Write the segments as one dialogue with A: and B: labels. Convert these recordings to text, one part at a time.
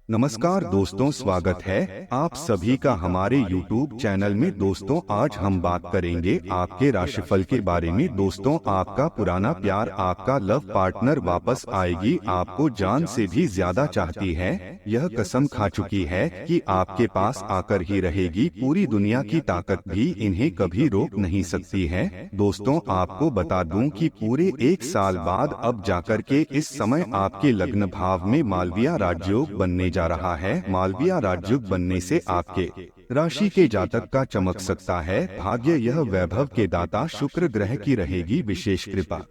A: नमस्कार दोस्तों, स्वागत है आप सभी का हमारे YouTube चैनल में। दोस्तों, आज हम बात करेंगे आपके राशिफल के बारे में। दोस्तों, आपका पुराना प्यार, आपका लव पार्टनर वापस आएगी, आपको जान से भी ज्यादा चाहती है। यह कसम खा चुकी है कि आपके पास आकर ही रहेगी। पूरी दुनिया की ताकत भी इन्हें कभी रोक नहीं सकती है। दोस्तों, आपको बता दूं कि पूरे 1 साल बाद अब जाकर के इस समय आपके लग्न भाव में मालविया राजयोग बनने जा रहा है। मालविया राजयोग बनने से आपके राशि के जातक का चमक सकता है भाग्य। यह वैभव के दाता शुक्र ग्रह की रहेगी विशेष कृपा।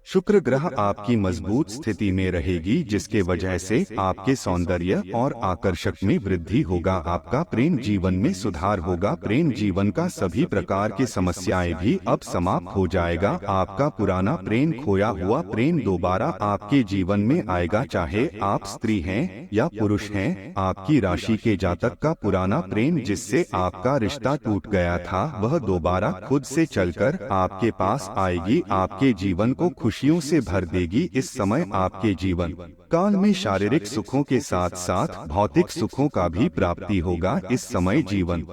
A: शुक्र ग्रह आपकी मजबूत स्थिति में रहेगी, जिसके वजह से आपके सौंदर्य और आकर्षक में वृद्धि होगा। आपका प्रेम जीवन में सुधार होगा। प्रेम जीवन का सभी प्रकार की समस्याएं भी अब समाप्त हो जाएगा। आपका पुराना प्रेम, खोया हुआ प्रेम दोबारा आपके जीवन में आएगा। चाहे आप स्त्री हैं या पुरुष हैं, आपकी राशि के जातक का पुराना प्रेम जिससे आपका रिश्ता टूट गया था, वह दोबारा खुद से चलकर आपके पास आएगी। आपके जीवन को खुशियों से भर देगी। इस समय आपके जीवन काल में शारीरिक सुखों के साथ साथ भौतिक सुखों का भी प्राप्ति होगा। इस समय जीवन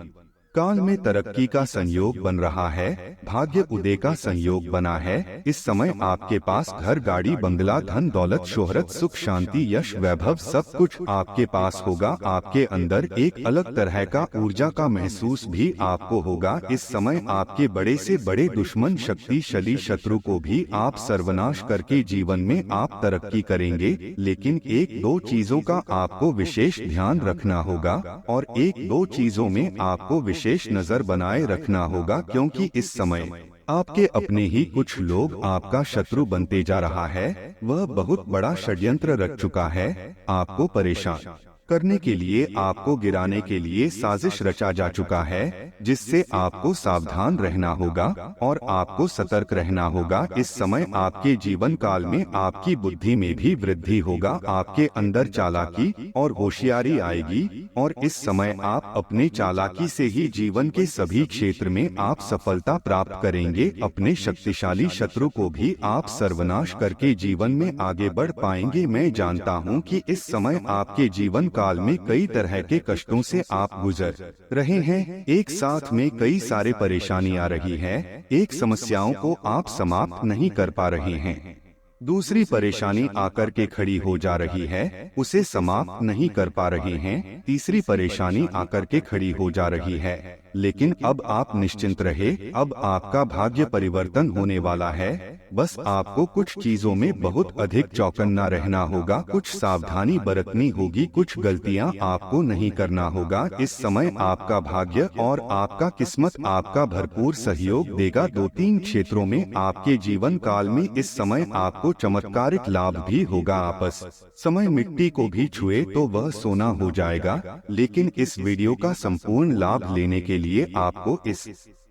A: काल में तरक्की का संयोग बन रहा है, भाग्य उदय का संयोग बना है। इस समय आपके पास घर, गाड़ी, बंगला, धन दौलत, शोहरत, सुख, शांति, यश, वैभव सब कुछ आपके पास होगा। आपके अंदर एक अलग तरह का ऊर्जा का महसूस भी आपको होगा। इस समय आपके बड़े से बड़े दुश्मन, शक्तिशाली शत्रु को भी आप सर्वनाश करके जीवन में आप तरक्की करेंगे। लेकिन एक दो चीजों का आपको विशेष ध्यान रखना होगा और एक दो चीजों में आपको विशेष नजर बनाए रखना होगा, क्योंकि इस समय आपके अपने ही कुछ लोग आपका शत्रु बनते जा रहा है। वह बहुत बड़ा षड्यंत्र रच चुका है। आपको परेशान करने के लिए, आपको गिराने के लिए साजिश रचा जा चुका है, जिससे आपको सावधान रहना होगा और आपको सतर्क रहना होगा। इस समय आपके जीवन काल में आपकी बुद्धि में भी वृद्धि होगा। आपके अंदर चालाकी और होशियारी आएगी और इस समय आप अपने चालाकी से ही जीवन के सभी क्षेत्र में आप सफलता प्राप्त करेंगे। अपने शक्तिशाली शत्रु को भी आप सर्वनाश करके जीवन में आगे बढ़ पाएंगे। मैं जानता हूँ कि इस समय आपके जीवन काल में कई तरह के कष्टों से आप गुजर रहे हैं। एक साथ में कई सारे परेशानी आ रही है। एक समस्याओं को आप समाप्त नहीं कर पा रहे हैं, दूसरी परेशानी आकर के खड़ी हो जा रही है, उसे समाप्त नहीं कर पा रहे हैं, तीसरी परेशानी आकर के खड़ी हो जा रही है। लेकिन अब आप निश्चिंत रहे, अब आपका भाग्य परिवर्तन होने वाला है। बस आपको कुछ चीजों में बहुत अधिक चौकन्ना रहना होगा, कुछ सावधानी बरतनी होगी, कुछ गलतियां आपको नहीं करना होगा। इस समय आपका भाग्य और आपका किस्मत आपका भरपूर सहयोग देगा। 2-3 क्षेत्रों में आपके जीवन काल में इस समय आपको चमत्कारिक लाभ भी होगा। आपस समय मिट्टी को भी छुए तो वह सोना हो जाएगा। लेकिन इस वीडियो का संपूर्ण लाभ लेने के लिए आपको इस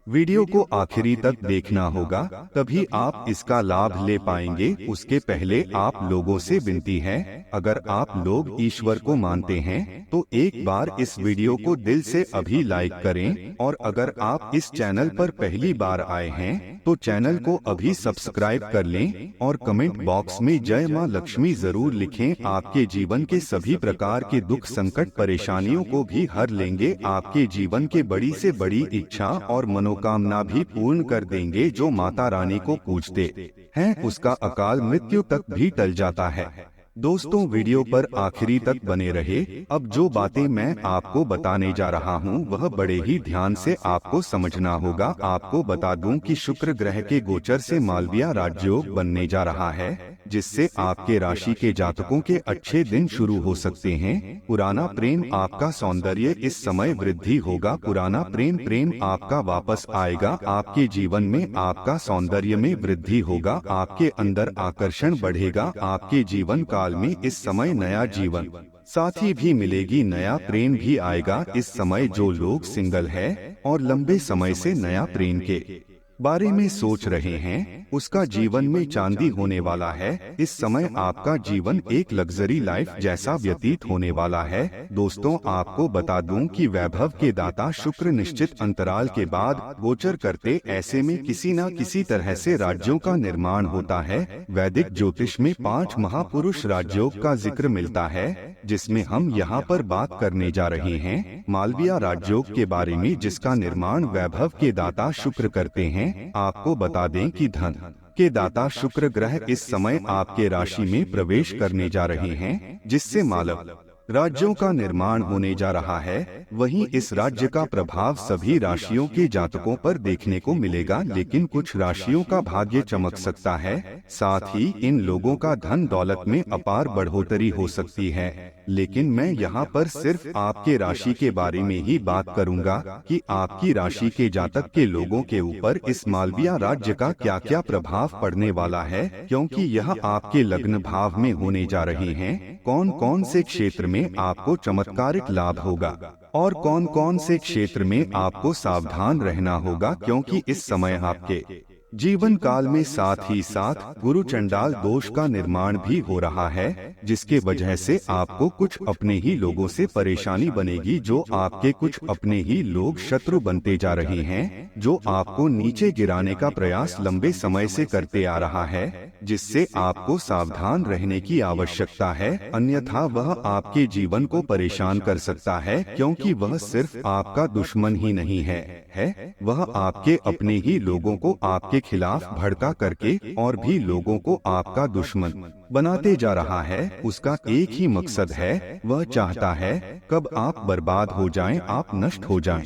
A: वीडियो को आखिरी तक देखना होगा, तभी आप इसका लाभ ले पाएंगे। उसके पहले आप लोगों से विनती है, अगर आप लोग ईश्वर को मानते हैं तो एक बार इस वीडियो को दिल से अभी लाइक करें, और अगर आप इस चैनल पर पहली बार आए हैं तो चैनल को अभी सब्सक्राइब कर लें और कमेंट बॉक्स में जय मां लक्ष्मी जरूर लिखें। आपके जीवन के सभी प्रकार के दुख, संकट, परेशानियों को भी हर लेंगे। आपके जीवन के बड़ी से बड़ी इच्छा और मनोकामना भी पूर्ण कर देंगे। जो माता रानी को पूजते हैं उसका अकाल मृत्यु तक भी टल जाता है। दोस्तों, वीडियो पर आखिरी तक बने रहे। अब जो बातें मैं आपको बताने जा रहा हूँ वह बड़े ही ध्यान से आपको समझना होगा। आपको बता दूं कि शुक्र ग्रह के गोचर से मालविया राजयोग बनने जा रहा है, जिससे आपके राशि के जातकों के अच्छे दिन शुरू हो सकते हैं। पुराना प्रेम, आपका सौंदर्य इस समय वृद्धि होगा। पुराना प्रेम आपका वापस आएगा। आपके जीवन में आपका सौंदर्य में वृद्धि होगा। आपके अंदर आकर्षण बढ़ेगा। आपके जीवन काल में इस समय नया जीवन साथी भी मिलेगी, नया प्रेम भी आएगा। इस समय जो लोग सिंगल है और लंबे समय से नया प्रेम के बारे में सोच रहे हैं, उसका जीवन में चांदी होने वाला है। इस समय आपका जीवन एक लग्जरी लाइफ जैसा व्यतीत होने वाला है। दोस्तों, आपको बता दूं कि वैभव के दाता शुक्र निश्चित अंतराल के बाद गोचर करते, ऐसे में किसी न किसी तरह से राज्यों का निर्माण होता है। वैदिक ज्योतिष में 5 महापुरुष राजयोग का जिक्र मिलता है, जिसमें हम यहाँ पर बात करने जा रहे हैं मालविया राजयोग के बारे में, जिसका निर्माण वैभव के दाता शुक्र करते हैं। आपको बता दें कि धन के दाता शुक्र ग्रह इस समय आपके राशि में प्रवेश करने जा रहे हैं, जिससे मालव राज्यों का निर्माण होने जा रहा है। वहीं इस राज्य का प्रभाव सभी राशियों के जातकों पर देखने को मिलेगा, लेकिन कुछ राशियों का भाग्य चमक सकता है। साथ ही इन लोगों का धन दौलत में अपार बढ़ोतरी हो सकती है। लेकिन मैं यहाँ पर सिर्फ आपके राशि के बारे में ही बात करूँगा कि आपकी राशि के जातक के लोगों के ऊपर इस मालविया राज्य का क्या क्या प्रभाव पड़ने वाला है, क्योंकि यह आपके लग्न भाव में होने जा रहे हैं। कौन कौन से क्षेत्र में आपको चमत्कारिक लाभ होगा और कौन कौन से क्षेत्र में आपको सावधान रहना होगा, क्योंकि इस समय आपके जीवन काल में साथ ही साथ गुरु चंडाल दोष का निर्माण भी हो रहा है, जिसके वजह से आपको कुछ अपने ही लोगों से परेशानी बनेगी। जो आपके कुछ अपने ही लोग शत्रु बनते जा रहे हैं, जो आपको नीचे गिराने का प्रयास लंबे समय से करते आ रहा है, जिससे आपको सावधान रहने की आवश्यकता है। अन्यथा वह आपके जीवन को परेशान कर सकता है, क्योंकि वह सिर्फ आपका दुश्मन ही नहीं है, वह आपके अपने ही लोगों को आपके खिलाफ भड़का करके और भी लोगों को आपका दुश्मन बनाते जा रहा है। उसका एक ही मकसद है, वह चाहता है कब आप बर्बाद हो जाएं, आप नष्ट हो जाएं।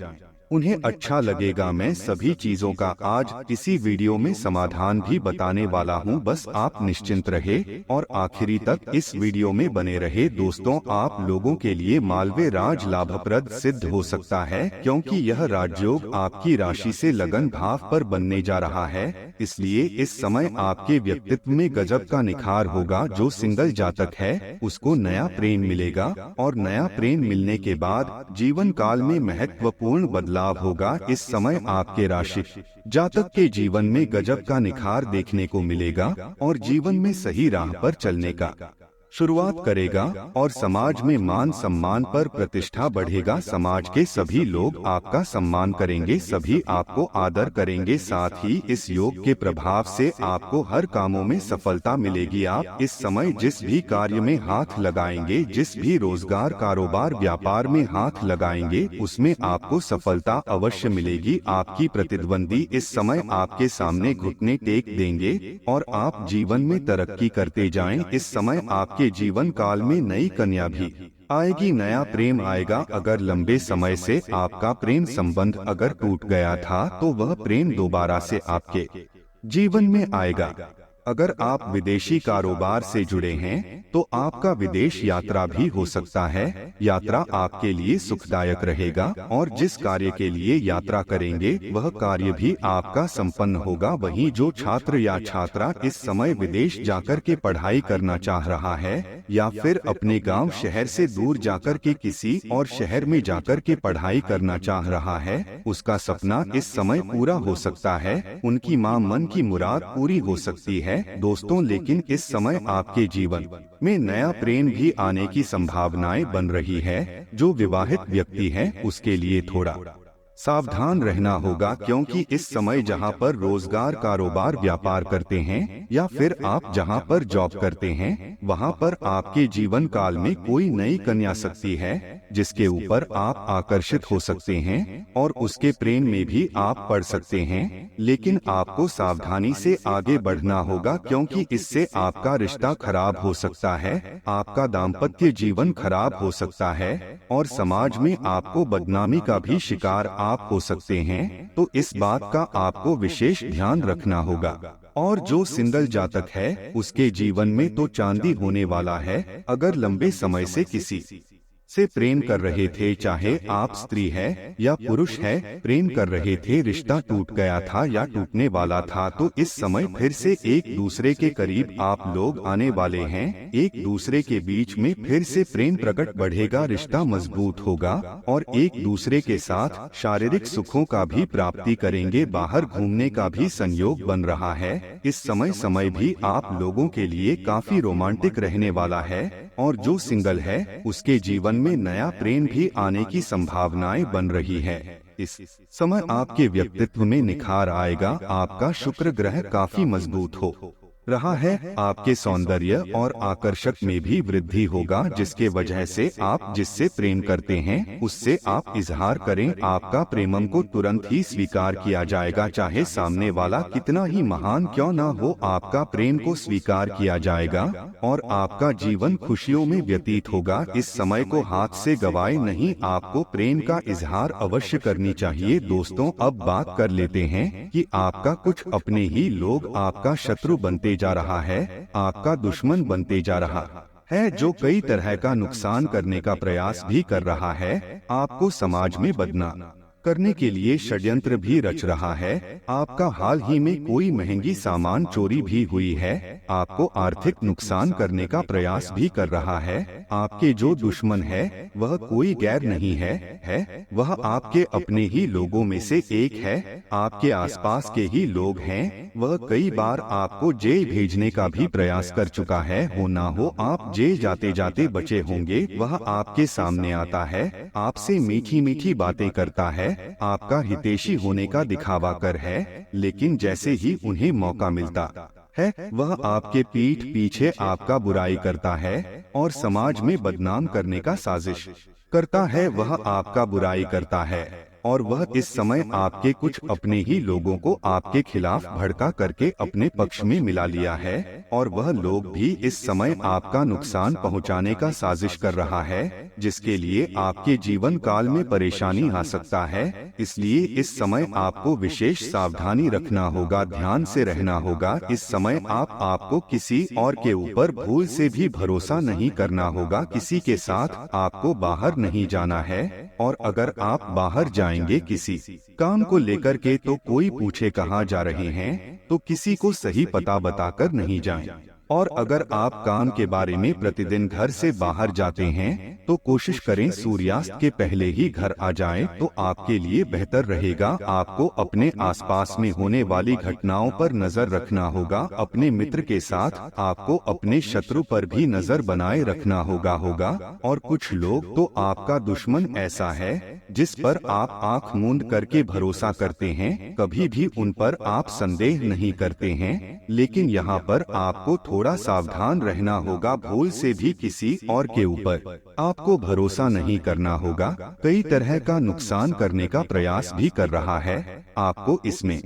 A: उन्हें अच्छा लगेगा। मैं सभी चीजों का आज इसी वीडियो में समाधान भी बताने वाला हूं, बस आप निश्चिंत रहे और आखिरी तक इस वीडियो में बने रहे। दोस्तों, आप लोगों के लिए मालवे राज लाभप्रद सिद्ध हो सकता है, क्योंकि यह राजयोग आपकी राशि से लगन भाव पर बनने जा रहा है। इसलिए इस समय आपके व्यक्तित्व में गजब का निखार होगा। जो सिंगल जातक है उसको नया प्रेम मिलेगा और नया प्रेम मिलने के बाद जीवन काल में महत्वपूर्ण बदलाव होगा। इस समय आपके राशि जातक के जीवन में गजब का निखार देखने को मिलेगा और जीवन में सही राह पर चलने का शुरुआत करेगा और समाज में मान सम्मान पर प्रतिष्ठा बढ़ेगा। समाज के सभी लोग आपका सम्मान करेंगे, सभी आपको आदर करेंगे। साथ ही इस योग के प्रभाव से आपको हर कामों में सफलता मिलेगी। आप इस समय जिस भी कार्य में हाथ लगाएंगे, जिस भी रोजगार, कारोबार, व्यापार में हाथ लगाएंगे, उसमें आपको सफलता अवश्य मिलेगी। आपकी प्रतिद्वंदी इस समय आपके सामने घुटने टेक देंगे और आप जीवन में तरक्की करते जाएं। इस समय आपके जीवन काल में नई कन्या भी आएगी, नया प्रेम आएगा। अगर लंबे समय से आपका प्रेम संबंध अगर टूट गया था, तो वह प्रेम दोबारा से आपके जीवन में आएगा। अगर आप विदेशी कारोबार से जुड़े हैं, तो आपका विदेश यात्रा भी हो सकता है। यात्रा आपके लिए सुखदायक रहेगा और जिस कार्य के लिए यात्रा करेंगे, वह कार्य भी आपका संपन्न होगा। वहीं जो छात्र या छात्रा इस समय विदेश जाकर के पढ़ाई करना चाह रहा है या फिर अपने गांव शहर से दूर जाकर के किसी और शहर में जाकर के पढ़ाई करना चाह रहा है, उसका सपना इस समय पूरा हो सकता है। उनकी मां मन की मुराद पूरी हो सकती है। दोस्तों, लेकिन इस समय आपके जीवन में नया प्रेम भी आने की संभावनाएं बन रही है। जो विवाहित व्यक्ति है उसके लिए थोड़ा सावधान रहना होगा, क्योंकि इस समय जहां पर रोजगार, कारोबार, व्यापार करते हैं या फिर आप जहां पर जॉब करते हैं, वहां पर आपके जीवन काल में कोई नई कन्या सकती है जिसके ऊपर आप आकर्षित हो सकते हैं और उसके प्रेम में भी आप पड़ सकते हैं। लेकिन आपको सावधानी से आगे बढ़ना होगा, क्योंकि इससे आपका रिश्ता खराब हो सकता है, आपका दाम्पत्य जीवन खराब हो सकता है और समाज में आपको बदनामी का भी शिकार आप हो सकते हैं। तो इस बात का आपको विशेष ध्यान रखना होगा। और जो सिंगल जातक है उसके जीवन में तो चांदी होने वाला है। अगर लंबे समय से किसी से प्रेम कर रहे थे, चाहे आप स्त्री है या पुरुष है, प्रेम कर रहे थे, रिश्ता टूट गया था या टूटने वाला था, तो इस समय फिर से एक दूसरे के करीब आप लोग आने वाले हैं। एक दूसरे के बीच में फिर से प्रेम प्रकट बढ़ेगा, रिश्ता मजबूत होगा और एक दूसरे के साथ शारीरिक सुखों का भी प्राप्ति करेंगे। बाहर घूमने का भी संयोग बन रहा है। इस समय भी आप लोगों के लिए काफी रोमांटिक रहने वाला है और जो सिंगल है उसके जीवन में नया प्रेम भी आने की संभावनाएं बन रही है। इस समय आपके व्यक्तित्व में निखार आएगा, आपका शुक्र ग्रह काफी मजबूत हो रहा है, आपके सौंदर्य और आकर्षक में भी वृद्धि होगा, जिसके वजह से आप जिससे प्रेम करते हैं उससे आप इजहार करें, आपका प्रेमम को तुरंत ही स्वीकार किया जाएगा, चाहे सामने वाला कितना ही महान क्यों न हो, आपका प्रेम को स्वीकार किया जाएगा और आपका जीवन खुशियों में व्यतीत होगा। इस समय को हाथ से गवाए नहीं, आपको प्रेम का इजहार अवश्य करनी चाहिए। दोस्तों, अब बात कर लेते हैं कि आपका कुछ अपने ही लोग आपका शत्रु बनते जा रहा है, आपका दुश्मन बनते जा रहा है, जो कई तरह का नुकसान करने का प्रयास भी कर रहा है, आपको समाज में बदनाम करने के लिए षड्यंत्र भी रच रहा है। आपका हाल ही में कोई महंगी सामान चोरी भी हुई है, आपको आर्थिक नुकसान करने का प्रयास भी कर रहा है। आपके जो दुश्मन है वह कोई गैर नहीं है, वह आपके अपने ही लोगों में से एक है, आपके आसपास के ही लोग हैं। वह कई बार आपको जेल भेजने का भी प्रयास कर चुका है, हो ना हो आप जेल जाते जाते बचे होंगे। वह आपके सामने आता है, आपसे मीठी मीठी बातें करता है, आपका हितैषी होने का दिखावा कर है, लेकिन जैसे ही उन्हें मौका मिलता है वह आपके पीठ पीछे आपका बुराई करता है और समाज में बदनाम करने का साजिश करता है। वह आपका बुराई करता है और वह इस समय आपके कुछ अपने ही लोगों को आपके खिलाफ भड़का करके अपने पक्ष में मिला लिया है और वह लोग भी इस समय आपका नुकसान पहुंचाने का साजिश कर रहा है, जिसके लिए आपके जीवन काल में परेशानी आ सकता है। इसलिए इस समय आपको विशेष सावधानी रखना होगा, ध्यान से रहना होगा। इस समय आपको किसी और के ऊपर भूल से भी भरोसा नहीं करना होगा, किसी के साथ आपको बाहर नहीं जाना है और अगर आप बाहर जाएंगे किसी काम को लेकर के तो कोई पूछे कहाँ जा रहे हैं, तो किसी को सही पता बताकर नहीं जाएं। और अगर आप काम के बारे में प्रतिदिन घर से बाहर जाते हैं तो कोशिश करें सूर्यास्त के पहले ही घर आ जाएं, तो आपके लिए बेहतर रहेगा। आपको अपने आसपास में होने वाली घटनाओं पर नजर रखना होगा, अपने मित्र के साथ आपको अपने शत्रु पर भी नजर बनाए रखना होगा। और कुछ लोग तो आपका दुश्मन ऐसा है जिस पर आप आंख मूंद करके भरोसा करते हैं, कभी भी उन पर आप संदेह नहीं करते हैं, लेकिन यहाँ पर आपको थोड़ा सावधान रहना होगा, भूल से भी किसी और के ऊपर आपको भरोसा नहीं करना होगा। कई तरह का नुकसान करने का प्रयास भी कर रहा है, आपको इसमें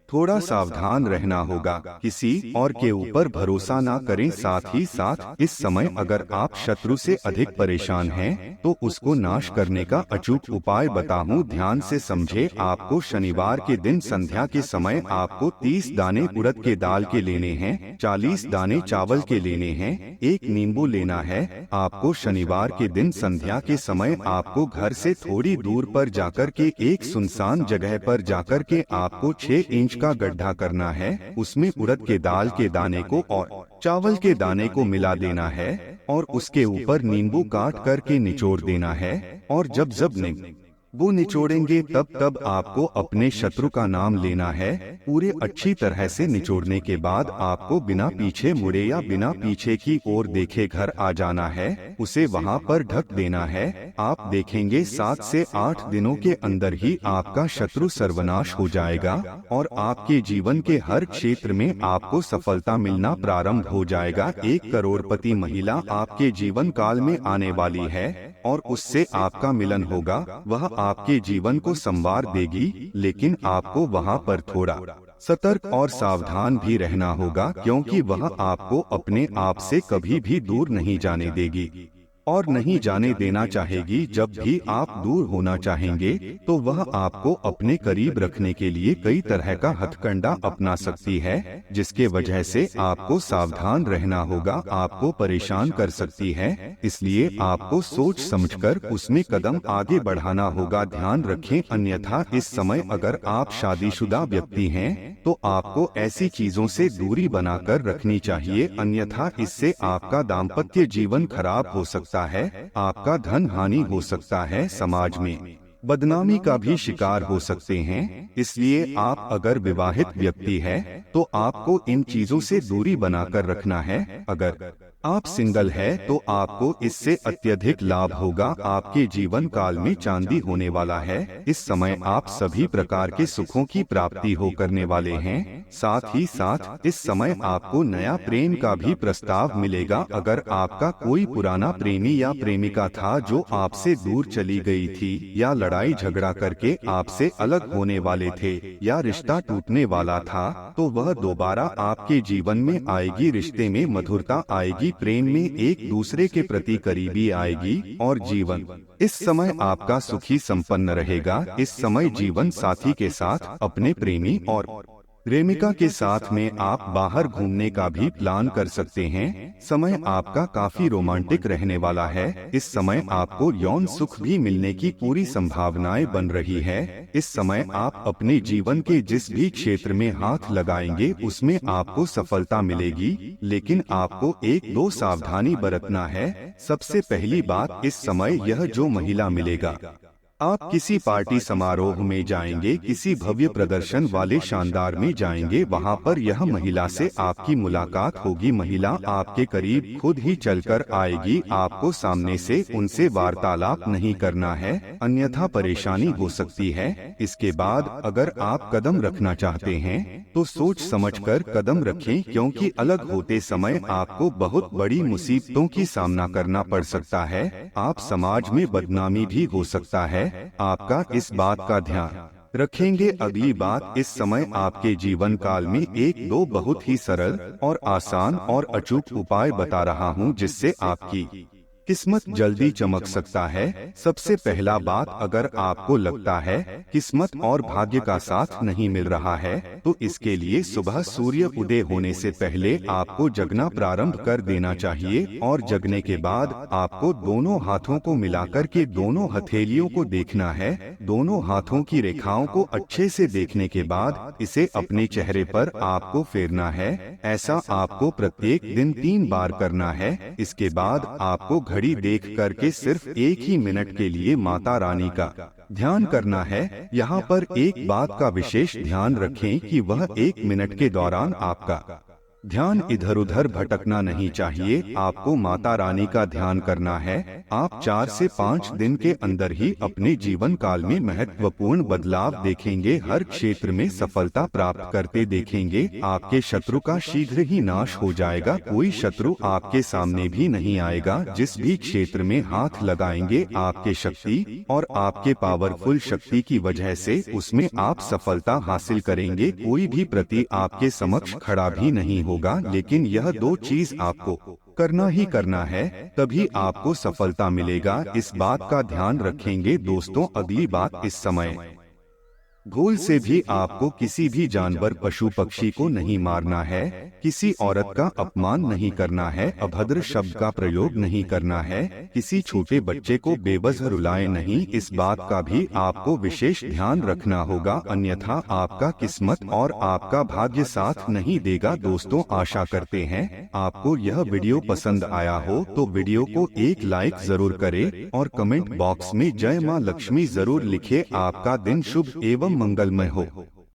A: थोड़ा सावधान रहना होगा, किसी और के ऊपर भरोसा ना करें। साथ ही साथ इस समय अगर आप शत्रु से अधिक परेशान हैं तो उसको नाश करने का अचूक उपाय बताऊं, ध्यान से समझे। आपको शनिवार के दिन संध्या के समय आपको 30 दाने उड़द के दाल के लेने हैं, 40 दाने चावल के लेने हैं, 1 नींबू लेना है। आपको शनिवार के दिन संध्या के समय आपको घर से थोड़ी दूर पर जाकर के एक सुनसान जगह पर जाकर के आपको 6 इंच का गड्ढा करना है, उसमें उड़द के दाल के दाने को और चावल के दाने को मिला देना है और उसके ऊपर नींबू काट करके निचोड़ देना है। और जब नींबू निचोड़ेंगे तब आपको अपने शत्रु का नाम लेना है। पूरे अच्छी तरह से निचोड़ने के बाद आपको बिना पीछे मुड़े या बिना पीछे की ओर देखे घर आ जाना है, उसे वहां पर ढक देना है। आप देखेंगे 7 से 8 दिनों के अंदर ही आपका शत्रु सर्वनाश हो जाएगा और आपके जीवन के हर क्षेत्र में आपको सफलता मिलना प्रारंभ हो जाएगा। 1 करोड़पति महिला आपके जीवन काल में आने वाली है और उससे आपका मिलन होगा। वह आपके जीवन को संवार देगी, लेकिन आपको वहां पर थोड़ा सतर्क और सावधान भी रहना होगा, क्योंकि वह आपको अपने आप से कभी भी दूर नहीं जाने देगी। और नहीं जाने देना चाहेगी। जब भी आप दूर होना चाहेंगे तो वह आपको अपने करीब रखने के लिए कई तरह का हथकंडा अपना सकती है, जिसके वजह से आपको सावधान रहना होगा, आपको परेशान कर सकती है। इसलिए आपको सोच समझकर उसमें कदम आगे बढ़ाना होगा। ध्यान रखें, अन्यथा इस समय अगर आप शादीशुदा व्यक्ति हैं तो आपको ऐसी चीजों से दूरी बनाकर रखनी चाहिए, अन्यथा इससे आपका दाम्पत्य जीवन खराब हो सकता है, आपका धन हानि हो सकता है, समाज में बदनामी का भी शिकार हो सकते हैं। इसलिए आप अगर विवाहित व्यक्ति हैं तो आपको इन चीजों से दूरी बनाकर रखना है। अगर आप सिंगल है तो आपको इससे अत्यधिक लाभ होगा। आपके जीवन काल में चांदी होने वाला है। इस समय आप सभी प्रकार के सुखों की प्राप्ति हो करने वाले हैं। साथ ही साथ इस समय आपको नया प्रेम का भी प्रस्ताव मिलेगा। अगर आपका कोई पुराना प्रेमी या प्रेमिका था जो आपसे दूर चली गई थी या लड़ाई झगड़ा करके आपसे अलग होने वाले थे या रिश्ता टूटने वाला था, तो वह दोबारा आपके जीवन में आएगी। रिश्ते में मधुरता आएगी, प्रेम में एक दूसरे के प्रति करीबी आएगी और जीवन इस समय आपका सुखी संपन्न रहेगा। इस समय जीवन साथी के साथ, अपने प्रेमी और प्रेमिका के साथ में आप बाहर घूमने का भी प्लान कर सकते हैं। समय आपका काफी रोमांटिक रहने वाला है। इस समय आपको यौन सुख भी मिलने की पूरी संभावनाएं बन रही है। इस समय आप अपने जीवन के जिस भी क्षेत्र में हाथ लगाएंगे उसमें आपको सफलता मिलेगी, लेकिन आपको एक दो सावधानी बरतना है। सबसे पहली बात, इस समय यह जो महिला मिलेगा, आप किसी पार्टी समारोह में जाएंगे, किसी भव्य प्रदर्शन वाले शानदार में जाएंगे, वहां पर यह महिला से आपकी मुलाकात होगी। महिला आपके करीब खुद ही चलकर आएगी। आपको सामने से उनसे वार्तालाप नहीं करना है, अन्यथा परेशानी हो सकती है। इसके बाद अगर आप कदम रखना चाहते हैं तो सोच समझकर कदम रखें, क्योंकि अलग होते समय आपको बहुत बड़ी मुसीबतों की सामना करना पड़ सकता है। आप समाज में बदनामी भी हो सकता है। आपका इस बात का ध्यान रखेंगे। अगली बात, इस समय आपके जीवन काल में एक दो बहुत ही सरल और आसान और अचूक उपाय बता रहा हूं, जिससे आपकी किस्मत जल्दी चमक सकता है। सबसे पहला बात, अगर आपको लगता है किस्मत और भाग्य का साथ नहीं मिल रहा है तो इसके लिए सुबह सूर्य उदय होने से पहले आपको जगना प्रारंभ कर देना चाहिए और जगने के बाद आपको दोनों हाथों को मिलाकर के दोनों हथेलियों को देखना है। दोनों हाथों की रेखाओं को अच्छे से देखने के बाद इसे अपने चेहरे पर आपको फेरना है। ऐसा आपको प्रत्येक दिन 3 बार करना है। इसके बाद आपको घड़ी देख करके सिर्फ 1 ही मिनट के लिए माता रानी का ध्यान करना है। यहाँ पर एक बात का विशेष ध्यान रखें कि वह 1 मिनट के दौरान आपका ध्यान इधर उधर भटकना नहीं चाहिए। आपको माता रानी का ध्यान करना है। आप 4 से 5 दिन के अंदर ही अपने जीवन काल में महत्वपूर्ण बदलाव देखेंगे। हर क्षेत्र में सफलता प्राप्त करते देखेंगे। आपके शत्रु का शीघ्र ही नाश हो जाएगा। कोई शत्रु आपके सामने भी नहीं आएगा। जिस भी क्षेत्र में हाथ लगाएंगे आपके शक्ति और आपके पावरफुल शक्ति की वजह से उसमें आप सफलता हासिल करेंगे। कोई भी प्रति आपके समक्ष खड़ा भी नहीं होगा, लेकिन यह 2 चीज आपको करना ही करना है, तभी आपको सफलता मिलेगा। इस बात का ध्यान रखेंगे। दोस्तों, अगली बात, इस समय भूल से भी आपको किसी भी जानवर, पशु पक्षी को नहीं मारना है। किसी औरत का अपमान नहीं करना है। अभद्र शब्द का प्रयोग नहीं करना है। किसी छोटे बच्चे को बेवजह रुलाए नहीं। इस बात का भी आपको विशेष ध्यान रखना होगा, अन्यथा आपका किस्मत और आपका भाग्य साथ नहीं देगा। दोस्तों, आशा करते हैं आपको यह वीडियो पसंद आया हो तो वीडियो को एक लाइक जरूर करें और कमेंट बॉक्स में जय मां लक्ष्मी जरूर लिखे। आपका दिन शुभ एवं मंगलमय हो।